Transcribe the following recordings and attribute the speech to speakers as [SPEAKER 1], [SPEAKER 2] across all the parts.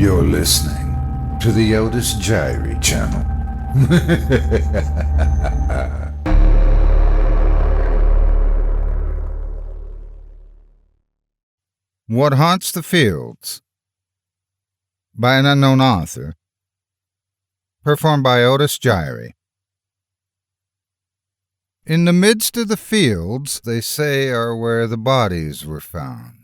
[SPEAKER 1] You're listening to the Otis Jiry channel.
[SPEAKER 2] What Haunts the Fields by an unknown author. Performed by Otis Jiry. In the midst of the fields, they say, are where the bodies were found.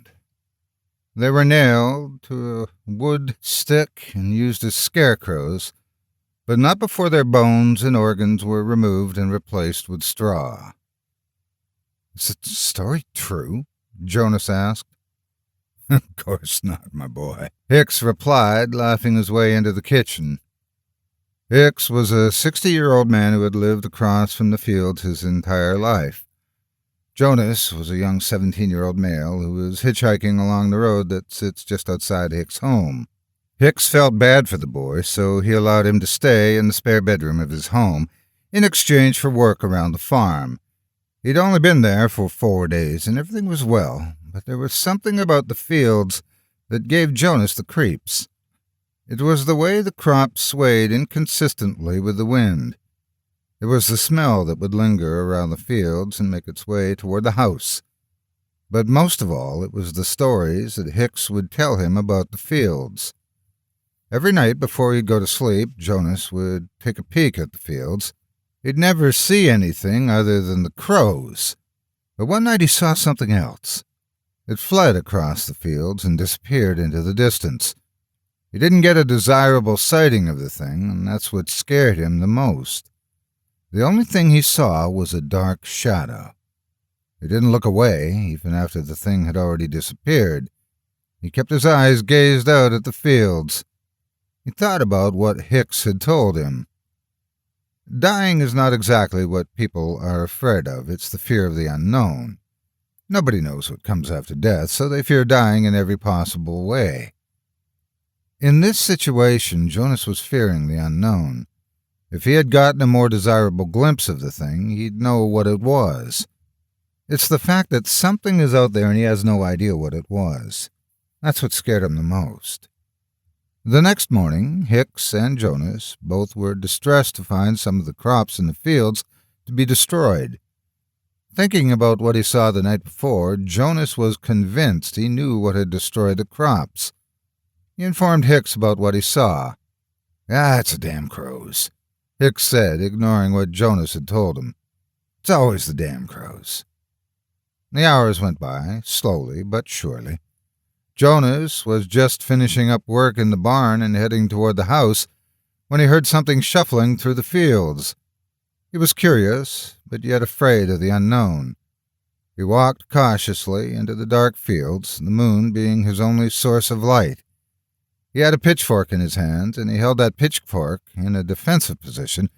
[SPEAKER 2] They were nailed to a wood stick and used as scarecrows, but not before their bones and organs were removed and replaced with straw. Is the story true? Jonas asked. Of course not, my boy, Hicks replied, laughing his way into the kitchen. Hicks was a 60-year-old man who had lived across from the fields his entire life. Jonas was a young 17-year-old male who was hitchhiking along the road that sits just outside Hicks' home. Hicks felt bad for the boy, so he allowed him to stay in the spare bedroom of his home in exchange for work around the farm. He'd only been there for 4 days, and everything was well, but there was something about the fields that gave Jonas the creeps. It was the way the crops swayed inconsistently with the wind. It was the smell that would linger around the fields and make its way toward the house. But most of all, it was the stories that Hicks would tell him about the fields. Every night before he'd go to sleep, Jonas would take a peek at the fields. He'd never see anything other than the crows. But one night he saw something else. It fled across the fields and disappeared into the distance. He didn't get a desirable sighting of the thing, and that's what scared him the most. The only thing he saw was a dark shadow. He didn't look away, even after the thing had already disappeared. He kept his eyes gazed out at the fields. He thought about what Hicks had told him. Dying is not exactly what people are afraid of. It's the fear of the unknown. Nobody knows what comes after death, so they fear dying in every possible way. In this situation, Jonas was fearing the unknown. If he had gotten a more desirable glimpse of the thing, he'd know what it was. It's the fact that something is out there and he has no idea what it was. That's what scared him the most. The next morning, Hicks and Jonas both were distressed to find some of the crops in the fields to be destroyed. Thinking about what he saw the night before, Jonas was convinced he knew what had destroyed the crops. He informed Hicks about what he saw. It's the damn crows," Hicks said, ignoring what Jonas had told him. "It's always the damn crows." The hours went by, slowly but surely. Jonas was just finishing up work in the barn and heading toward the house when he heard something shuffling through the fields. He was curious, but yet afraid of the unknown. He walked cautiously into the dark fields, the moon being his only source of light. He had a pitchfork in his hand, and he held that pitchfork in a defensive position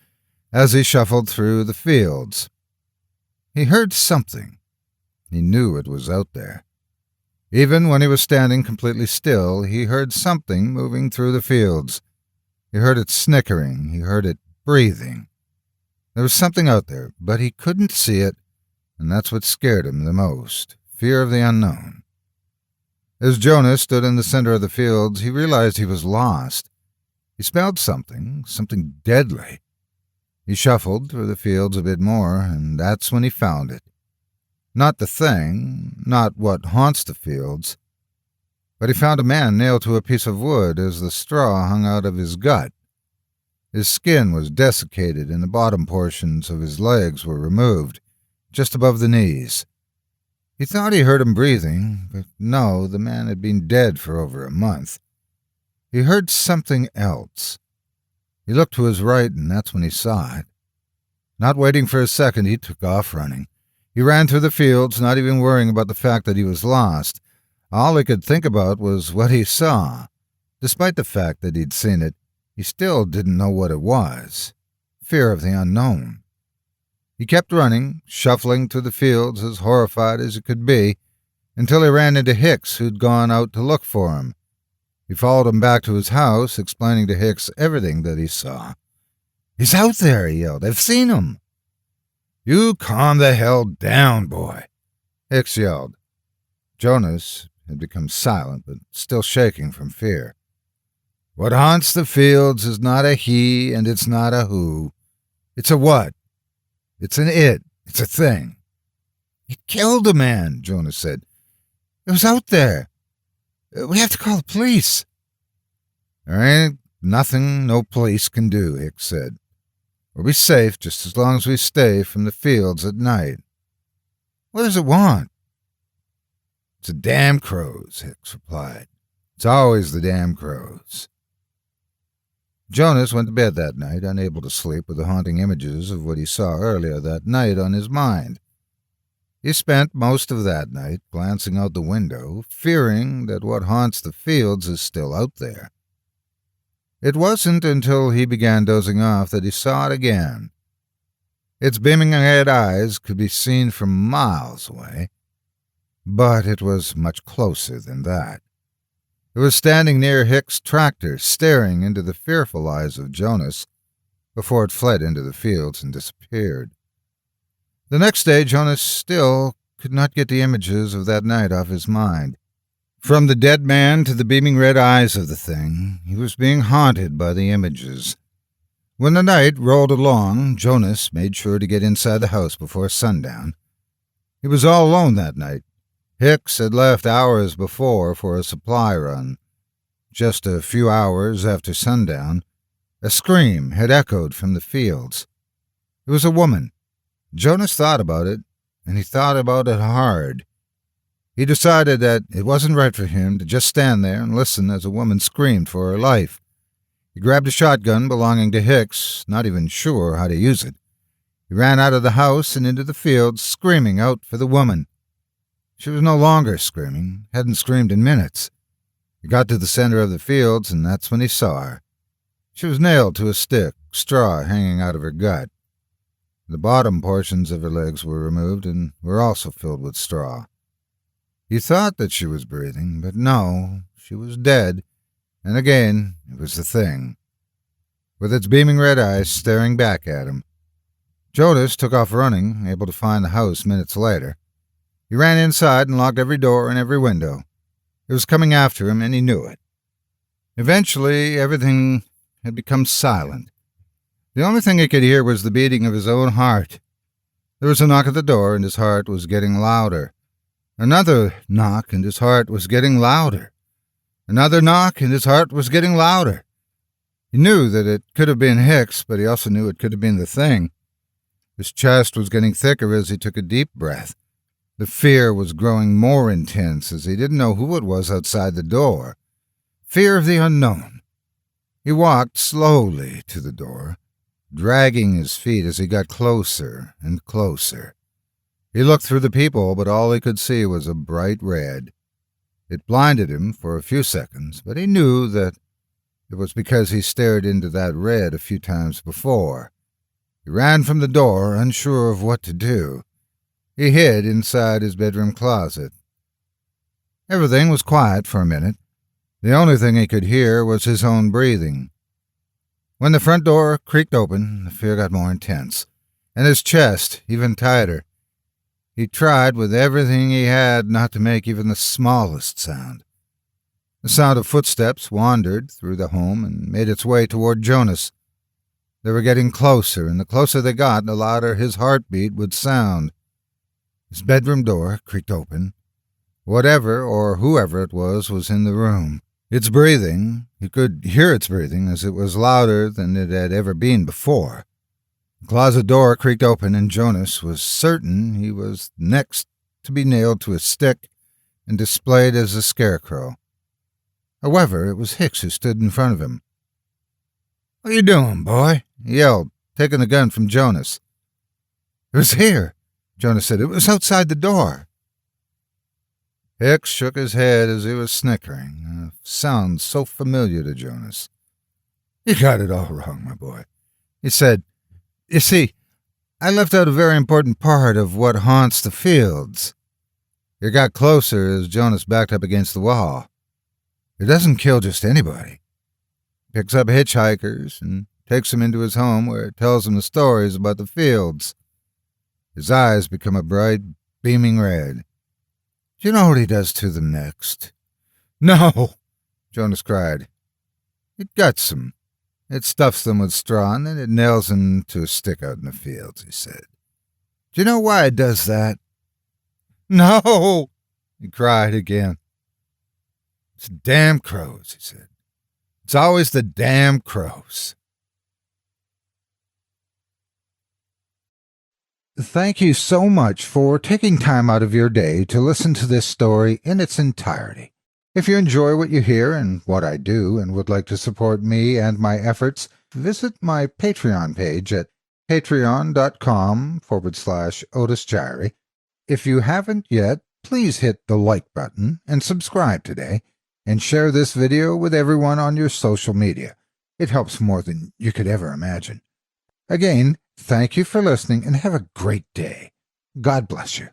[SPEAKER 2] as he shuffled through the fields. He heard something. He knew it was out there. Even when he was standing completely still, he heard something moving through the fields. He heard it snickering. He heard it breathing. There was something out there, but he couldn't see it, and that's what scared him the most, fear of the unknown. As Jonas stood in the center of the fields, he realized he was lost. He smelled something deadly. He shuffled through the fields a bit more, and that's when he found it. Not the thing, not what haunts the fields, but he found a man nailed to a piece of wood as the straw hung out of his gut. His skin was desiccated, and the bottom portions of his legs were removed, just above the knees. He thought he heard him breathing, but no, the man had been dead for over a month. He heard something else. He looked to his right, and that's when he saw it. Not waiting for a second, he took off running. He ran through the fields, not even worrying about the fact that he was lost. All he could think about was what he saw. Despite the fact that he'd seen it, he still didn't know what it was. Fear of the unknown. He kept running, shuffling through the fields as horrified as he could be, until he ran into Hicks, who'd gone out to look for him. He followed him back to his house, explaining to Hicks everything that he saw. "He's out there," he yelled. "I've seen him." "You calm the hell down, boy," Hicks yelled. Jonas had become silent, but still shaking from fear. What haunts the fields is not a he and it's not a who. It's a what. It's an it. It's a thing. It killed a man, Jonas said. It was out there. We have to call the police. There ain't nothing no police can do, Hicks said. We'll be safe just as long as we stay from the fields at night. What does it want? It's the damn crows, Hicks replied. It's always the damn crows. Jonas went to bed that night, unable to sleep with the haunting images of what he saw earlier that night on his mind. He spent most of that night glancing out the window, fearing that what haunts the fields is still out there. It wasn't until he began dozing off that he saw it again. Its beaming red eyes could be seen from miles away, but it was much closer than that. It was standing near Hicks' tractor, staring into the fearful eyes of Jonas before it fled into the fields and disappeared. The next day, Jonas still could not get the images of that night off his mind. From the dead man to the beaming red eyes of the thing, he was being haunted by the images. When the night rolled along, Jonas made sure to get inside the house before sundown. He was all alone that night. Hicks had left hours before for a supply run. Just a few hours after sundown, a scream had echoed from the fields. It was a woman. Jonas thought about it, and he thought about it hard. He decided that it wasn't right for him to just stand there and listen as a woman screamed for her life. He grabbed a shotgun belonging to Hicks, not even sure how to use it. He ran out of the house and into the fields, screaming out for the woman. She was no longer screaming, hadn't screamed in minutes. He got to the center of the fields, and that's when he saw her. She was nailed to a stick, straw hanging out of her gut. The bottom portions of her legs were removed and were also filled with straw. He thought that she was breathing, but no, she was dead, and again it was the thing, with its beaming red eyes staring back at him. Jonas took off running, able to find the house minutes later. He ran inside and locked every door and every window. It was coming after him, and he knew it. Eventually, everything had become silent. The only thing he could hear was the beating of his own heart. There was a knock at the door, and his heart was getting louder. Another knock, and his heart was getting louder. Another knock, and his heart was getting louder. He knew that it could have been Hicks, but he also knew it could have been the thing. His chest was getting thicker as he took a deep breath. The fear was growing more intense as he didn't know who it was outside the door. Fear of the unknown. He walked slowly to the door, dragging his feet as he got closer and closer. He looked through the peephole, but all he could see was a bright red. It blinded him for a few seconds, but he knew that it was because he stared into that red a few times before. He ran from the door, unsure of what to do. He hid inside his bedroom closet. Everything was quiet for a minute. The only thing he could hear was his own breathing. When the front door creaked open, the fear got more intense, and his chest even tighter. He tried with everything he had not to make even the smallest sound. The sound of footsteps wandered through the home and made its way toward Jonas. They were getting closer, and the closer they got, the louder his heartbeat would sound. His bedroom door creaked open. Whatever or whoever it was in the room. Its breathing, he could hear its breathing as it was louder than it had ever been before. The closet door creaked open, and Jonas was certain he was next to be nailed to a stick and displayed as a scarecrow. However, it was Hicks who stood in front of him. "What you doing, boy?" he yelled, taking the gun from Jonas. "It was here," Jonas said. "It was outside the door." Hicks shook his head as he was snickering, a sound so familiar to Jonas. "You got it all wrong, my boy," he said. "You see, I left out a very important part of what haunts the fields." It got closer as Jonas backed up against the wall. "It doesn't kill just anybody. It picks up hitchhikers and takes them into his home where it tells them the stories about the fields." His eyes become a bright, beaming red. "Do you know what he does to them next?" "No," Jonas cried. It guts 'em. It stuffs them with straw, and then it nails them to a stick out in the fields," he said. "Do you know why it does that?" "No!" he cried again. "It's the damn crows," he said. "It's always the damn crows." Thank you so much for taking time out of your day to listen to this story in its entirety. If you enjoy what you hear and what I do and would like to support me and my efforts, visit my Patreon page at patreon.com/Otis Jiry. If you haven't yet, please hit the like button and subscribe today, and share this video with everyone on your social media. It helps more than you could ever imagine. Again, thank you for listening and have a great day. God bless you.